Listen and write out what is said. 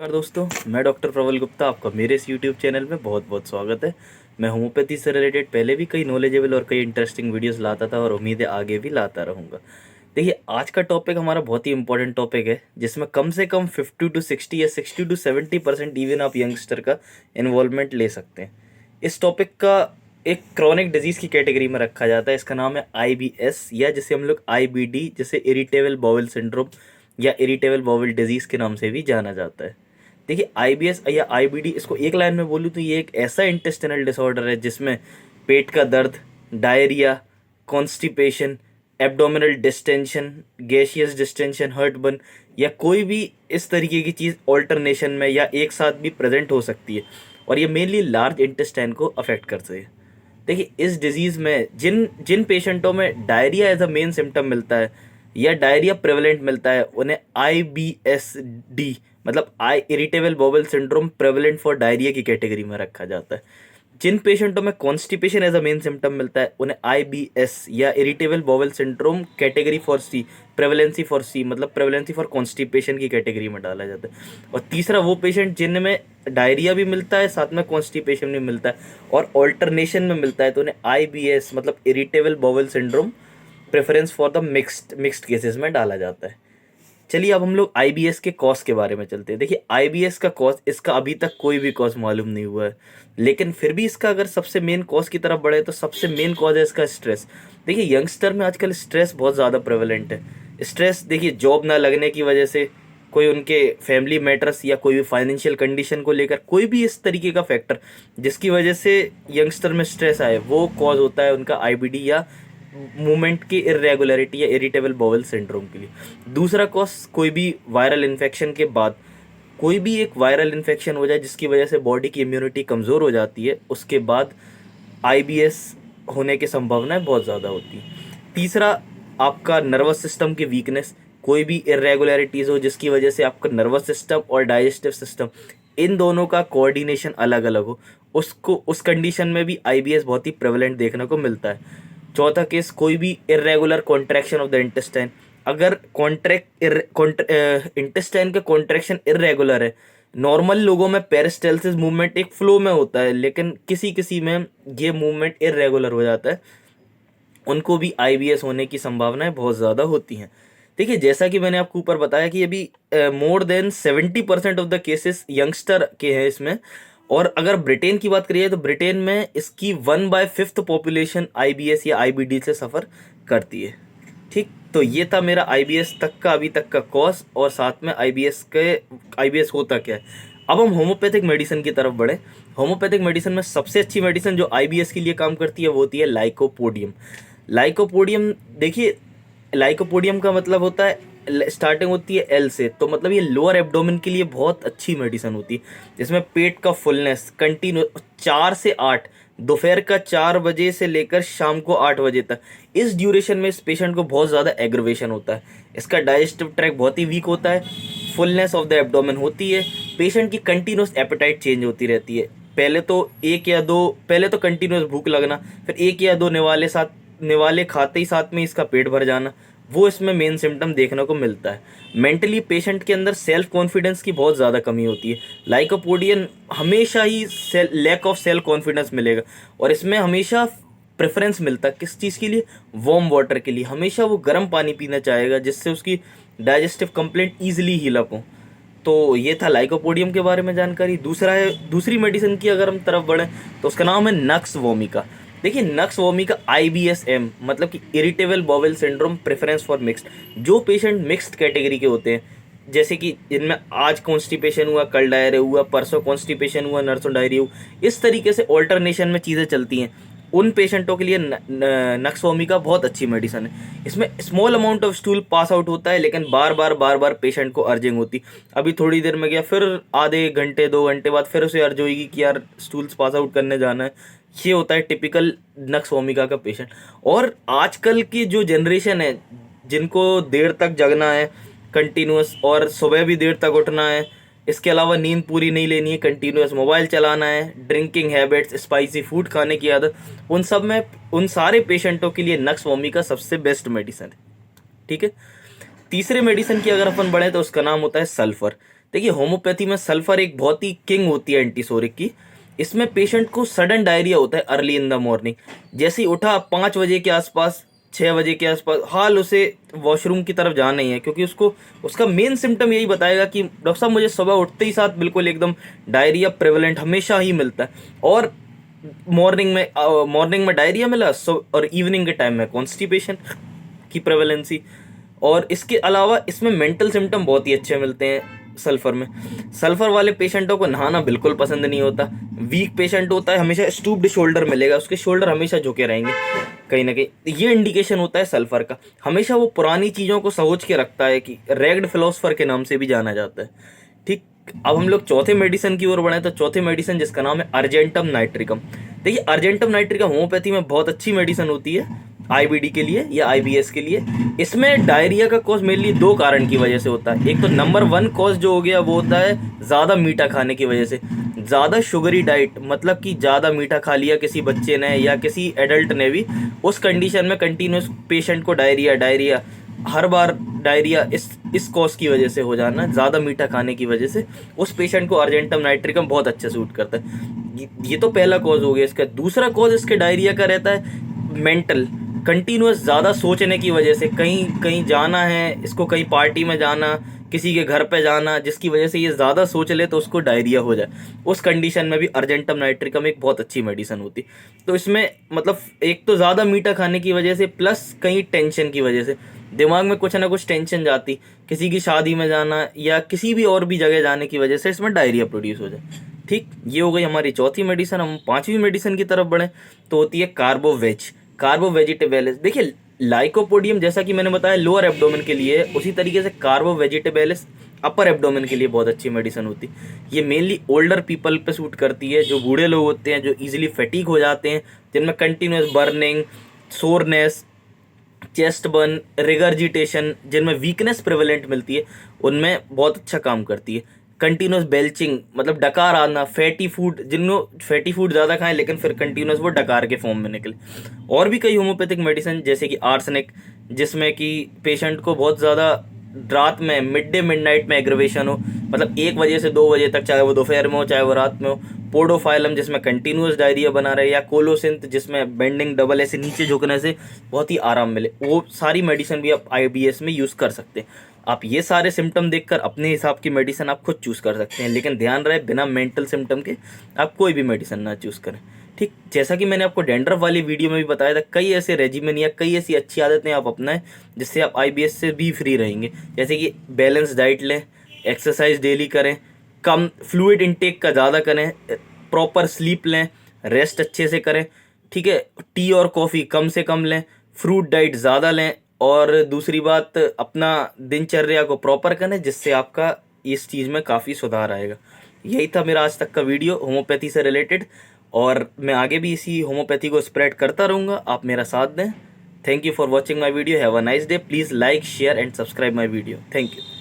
नमस्कार दोस्तों, मैं डॉक्टर प्रवल गुप्ता। आपका मेरे इस यूट्यूब चैनल में बहुत बहुत स्वागत है। मैं होम्योपैथी से रिलेटेड पहले भी कई नॉलेजेबल और कई इंटरेस्टिंग वीडियोस लाता था और उम्मीद है आगे भी लाता रहूँगा। देखिए, आज का टॉपिक हमारा बहुत ही इंपॉर्टेंट टॉपिक है, जिसमें कम से कम 50 to 60 या 60 to 70% इवन आप यंगस्टर का इन्वॉल्वमेंट ले सकते हैं। इस टॉपिक का एक क्रॉनिक डिजीज़ की कैटेगरी में रखा जाता है। इसका नाम है IBS, या जिसे हम लोग IBD, जैसे इरिटेबल बाउल सिंड्रोम या इरिटेबल बाउल डिजीज़ के नाम से भी जाना जाता है। देखिए, IBS या IBD, इसको एक लाइन में बोलूँ तो ये एक ऐसा इंटेस्टिनल डिसऑर्डर है जिसमें पेट का दर्द, diarrhoea, constipation, abdominal distension, gaseous distension, heartburn या कोई भी इस तरीके की चीज़ ऑल्टरनेशन में या एक साथ भी प्रेजेंट हो सकती है, और ये मेनली लार्ज इंटेस्टाइन को अफेक्ट करते हैं। देखिए, इस डिजीज़ में जिन जिन पेशेंटों में diarrhoea as a main symptom मिलता है या डायरिया प्रेवलेंट मिलता है, उन्हें IBSD मतलब I irritable bowel syndrome prevalent for diarrhoea की कैटेगरी में रखा जाता है। जिन पेशेंटों में constipation as a main symptom मिलता है, उन्हें IBS या irritable bowel syndrome category for C, prevalency for C मतलब प्रेवलेंसी फॉर कॉन्स्टिपेशन की कैटेगरी में डाला जाता है। और तीसरा वो पेशेंट जिनमें डायरिया भी मिलता है, साथ में कॉन्स्टिपेशन भी मिलता है और ऑल्टरनेशन में मिलता है, तो उन्हें IBS मतलब irritable bowel syndrome preference for the mixed cases में डाला जाता है। चलिए, अब हम लोग IBS के कॉज के बारे में चलते हैं। देखिए, IBS का कॉज, इसका अभी तक कोई भी कॉज मालूम नहीं हुआ है, लेकिन फिर भी इसका अगर सबसे मेन कॉज की तरफ बढ़े तो सबसे मेन कॉज है इसका स्ट्रेस। देखिए, यंगस्टर में आजकल स्ट्रेस बहुत ज़्यादा प्रेवलेंट है। स्ट्रेस, देखिए, जॉब ना लगने की वजह से, कोई उनके फैमिली मैटर्स या कोई भी फाइनेंशियल कंडीशन को लेकर, कोई भी इस तरीके का फैक्टर जिसकी वजह से यंगस्टर में स्ट्रेस आए, वो कॉज होता है उनका IBD या मूवमेंट की इरेगुलरिटी या इरिटेबल बाउल सिंड्रोम के लिए। दूसरा कॉज, कोई भी वायरल इन्फेक्शन के बाद, कोई भी एक वायरल इन्फेक्शन हो जाए जिसकी वजह से बॉडी की इम्यूनिटी कमज़ोर हो जाती है, उसके बाद IBS होने की संभावनाएं बहुत ज़्यादा होती है। तीसरा, आपका नर्वस सिस्टम की वीकनेस, कोई भी इरेगुलरिटीज़ हो जिसकी वजह से आपका नर्वस सिस्टम और डाइजेस्टिव सिस्टम, इन दोनों का कोऑर्डिनेशन अलग अलग हो, उसको उस कंडीशन में भी IBS बहुत ही प्रेवलेंट देखने को मिलता है। चौथा केस, कोई भी irregular contraction of the intestine, अगर इंटेस्टाइन का कॉन्ट्रैक्शन इरेगुलर है, नॉर्मल लोगों में पेरिस्टाल्सिस मूवमेंट एक फ्लो में होता है, लेकिन किसी किसी में ये मूवमेंट इरेगुलर हो जाता है, उनको भी IBS होने की संभावनाएं बहुत ज़्यादा होती हैं। देखिए, जैसा कि मैंने आपको ऊपर बताया कि अभी more than 70% of the cases youngster के हैं इसमें। और अगर ब्रिटेन की बात करिए तो ब्रिटेन में इसकी 1/5 पॉपुलेशन IBS या IBD से सफ़र करती है। ठीक, तो ये था मेरा IBS तक का अभी तक का कॉज, और साथ में IBS होता क्या है। अब हम होम्योपैथिक मेडिसिन की तरफ बढ़े। होम्योपैथिक मेडिसिन में सबसे अच्छी मेडिसिन जो IBS के लिए काम करती है वो होती है लाइकोपोडियम। लाइकोपोडियम, देखिए, लाइकोपोडियम का मतलब होता है, स्टार्टिंग होती है L से, तो मतलब ये लोअर एब्डोमेन के लिए बहुत अच्छी मेडिसिन होती है, जिसमें पेट का फुलनेस कंटिन्यू 4 से 8, दोपहर का 4 बजे से लेकर शाम को 8 बजे तक, इस ड्यूरेशन में इस पेशेंट को बहुत ज़्यादा एग्रवेशन होता है। इसका डाइजेस्टिव ट्रैक बहुत ही वीक होता है, फुलनेस ऑफ द एब्डोमेन होती है, पेशेंट की कंटिन्यूस एपेटाइट चेंज होती रहती है। पहले तो कंटिन्यूस भूख लगना, फिर 1 या 2 निवाले खाते ही साथ में इसका पेट भर जाना, वो इसमें मेन सिम्टम देखने को मिलता है। मेंटली पेशेंट के अंदर सेल्फ कॉन्फिडेंस की बहुत ज़्यादा कमी होती है। लाइकोपोडियन हमेशा ही लैक ऑफ सेल्फ कॉन्फिडेंस मिलेगा, और इसमें हमेशा प्रेफरेंस मिलता है किस चीज़ के लिए, वार्म वाटर के लिए। हमेशा वो गर्म पानी पीना चाहेगा, जिससे उसकी digestive complaint easily heal up हो। तो ये था लाइकोपोडियम के बारे में जानकारी। दूसरी मेडिसिन की अगर हम तरफ बढ़ें तो उसका नाम है नक्स वोमिका। देखिए, नक्स वोमिका IBSM मतलब कि irritable bowel syndrome preference for mixed. जो पेशेंट मिक्स्ड कैटेगरी के होते हैं, जैसे कि जिनमें आज कॉन्स्टिपेशन हुआ, कल डायरिया हुआ, परसों कॉन्स्टिपेशन हुआ, नरसों डायरिया हुआ, इस तरीके से ऑल्टरनेशन में चीज़ें चलती हैं, उन पेशेंटों के लिए नक्स वोमिका बहुत अच्छी मेडिसिन है। इसमें small amount of stool pass out होता है, लेकिन बार बार पेशेंट को अर्जिंग होती। अभी थोड़ी देर में गया, फिर आधे घंटे 2 घंटे बाद फिर उसे अर्ज होगी कि यार स्टूल्स पास आउट करने जाना है। ये होता है टिपिकल नक्स वोमिका का पेशेंट। और आजकल की जो जनरेशन है, जिनको देर तक जगना है कंटिन्यूस, और सुबह भी देर तक उठना है, इसके अलावा नींद पूरी नहीं लेनी है, कंटिन्यूस मोबाइल चलाना है, ड्रिंकिंग हैबिट्स, स्पाइसी फूड खाने की आदत, उन सारे पेशेंटों के लिए नक्स वोमिका सबसे बेस्ट मेडिसिन है। ठीक है। तीसरे मेडिसिन की अगर अपन बढ़े तो उसका नाम होता है सल्फर। देखिए होम्योपैथी में सल्फर एक बहुत ही किंग होती है एंटीसोरिक की। इसमें पेशेंट को सडन डायरिया होता है अर्ली इन द मॉर्निंग, जैसे ही उठा 5 बजे के आसपास, 6 बजे के आसपास, हाल उसे वॉशरूम की तरफ जाना ही है, क्योंकि उसको उसका मेन सिम्टम यही बताएगा कि डॉक्टर साहब मुझे सुबह उठते ही साथ बिल्कुल एकदम डायरिया प्रेवलेंट हमेशा ही मिलता है, और मॉर्निंग में डायरिया मिला, और इवनिंग के टाइम में कॉन्स्टिपेशन की प्रेवलेंसी। और इसके अलावा इसमें मेंटल सिम्टम बहुत ही अच्छे मिलते हैं सल्फर में। सल्फर वाले पेशेंटों को नहाना बिल्कुल पसंद नहीं होता। वीक पेशेंट होता है, हमेशा स्टूप्ड शोल्डर मिलेगा, उसके शोल्डर हमेशा झुके रहेंगे कहीं ना कहीं, ये इंडिकेशन होता है सल्फर का। हमेशा वो पुरानी चीज़ों को सहोच के रखता है, कि रेग्ड फिलोसफर के नाम से भी जाना जाता है। ठीक, अब हम लोग चौथे मेडिसिन की ओर बढ़े, तो चौथे मेडिसिन जिसका नाम है अर्जेंटम नाइट्रिकम। देखिए अर्जेंटम नाइट्रिकम होम्योपैथी में बहुत अच्छी मेडिसिन होती है आईबीडी के लिए या आईबीएस के लिए। इसमें डायरिया का कॉज मेनली 2 कारण की वजह से होता है। एक तो नंबर 1 कॉज जो हो गया वो होता है ज़्यादा मीठा खाने की वजह से। ज़्यादा शुगरी डाइट, मतलब कि ज़्यादा मीठा खा लिया किसी बच्चे ने या किसी एडल्ट ने भी, उस कंडीशन में कंटिन्यूस पेशेंट को डायरिया हर बार डायरिया इस कॉज की वजह से हो जाना, ज़्यादा मीठा खाने की वजह से, उस पेशेंट को अर्जेंटम नाइट्रिकम बहुत अच्छे सूट करता है। ये तो पहला कॉज हो गया इसका। दूसरा कॉज इसके डायरिया का रहता है मेंटल, कंटिन्यूस ज़्यादा सोचने की वजह से, कहीं कहीं जाना है इसको, कहीं पार्टी में जाना, किसी के घर पे जाना, जिसकी वजह से ये ज़्यादा सोच ले तो उसको डायरिया हो जाए। उस कंडीशन में भी अर्जेंटम नाइट्रिकम एक बहुत अच्छी मेडिसिन होती। तो इसमें मतलब एक तो ज़्यादा मीठा खाने की वजह से, प्लस कहीं टेंशन की वजह से, दिमाग में कुछ ना कुछ टेंशन जाती, किसी की शादी में जाना या किसी भी और भी जगह जाने की वजह से इसमें डायरिया प्रोड्यूस हो जाए। ठीक, ये हो गई हमारी चौथी मेडिसिन। हम पांचवी मेडिसिन की तरफ बढ़ें तो होती है कार्बोवेज, कार्बो वेजिटेबल्स। देखिए लाइकोपोडियम जैसा कि मैंने बताया लोअर एब्डोमेन के लिए, उसी तरीके से कार्बो वेजिटेबल्स अपर एब्डोमेन के लिए बहुत अच्छी मेडिसिन होती है। ये मेनली ओल्डर पीपल पे सूट करती है, जो बूढ़े लोग होते हैं, जो इजीली फैटीग हो जाते हैं, जिनमें continuous burning, soreness, chest burn, regurgitation, जिनमें वीकनेस प्रेवलेंट मिलती है, उनमें बहुत अच्छा काम करती है। कंटिन्यूस बेल्चिंग, मतलब डकार आना, फैटी फूड, जिनको फैटी फूड ज़्यादा खाएं लेकिन फिर कंटिन्यूस वो डकार के फॉर्म में निकले। और भी कई होम्योपैथिक मेडिसिन जैसे कि आर्सेनिक, जिसमें कि पेशेंट को बहुत ज़्यादा रात में मिडनाइट में एग्रवेशन हो, मतलब 1 बजे से 2 बजे तक, चाहे वो दोपहर में हो चाहे वो रात में हो। पोडोफाइलम जिसमें कंटिन्यूस डायरिया बना रहे, या कोलोसिंथ जिसमें बेंडिंग डबल ऐसे नीचे झुकने से बहुत ही आराम मिले, वो सारी मेडिसिन भी आप आईबीएस में यूज़ कर सकते हैं। आप ये सारे सिम्टम देखकर अपने हिसाब की मेडिसिन आप खुद चूज़ कर सकते हैं, लेकिन ध्यान रहे बिना मेंटल सिम्टम के आप कोई भी मेडिसिन ना चूज़ करें। ठीक, जैसा कि मैंने आपको डैंड्रफ वाली वीडियो में भी बताया था, कई ऐसे रेजिमेन या कई ऐसी अच्छी आदतें आप अपनाएं जिससे आप आईबीएस से भी फ्री रहेंगे। जैसे कि बैलेंस डाइट लें, एक्सरसाइज डेली करें, कम फ्लूइड इनटेक का ज़्यादा करें, प्रॉपर स्लीप लें, रेस्ट अच्छे से करें। ठीक है, टी और कॉफ़ी कम से कम लें, फ्रूट डाइट ज़्यादा लें, और दूसरी बात अपना दिनचर्या को प्रॉपर करें, जिससे आपका इस चीज़ में काफ़ी सुधार आएगा। यही था मेरा आज तक का वीडियो होम्योपैथी से रिलेटेड, और मैं आगे भी इसी होम्योपैथी को स्प्रेड करता रहूँगा। आप मेरा साथ दें। Thank you for watching my video. Have a nice day. Please like, share and subscribe my video. Thank you.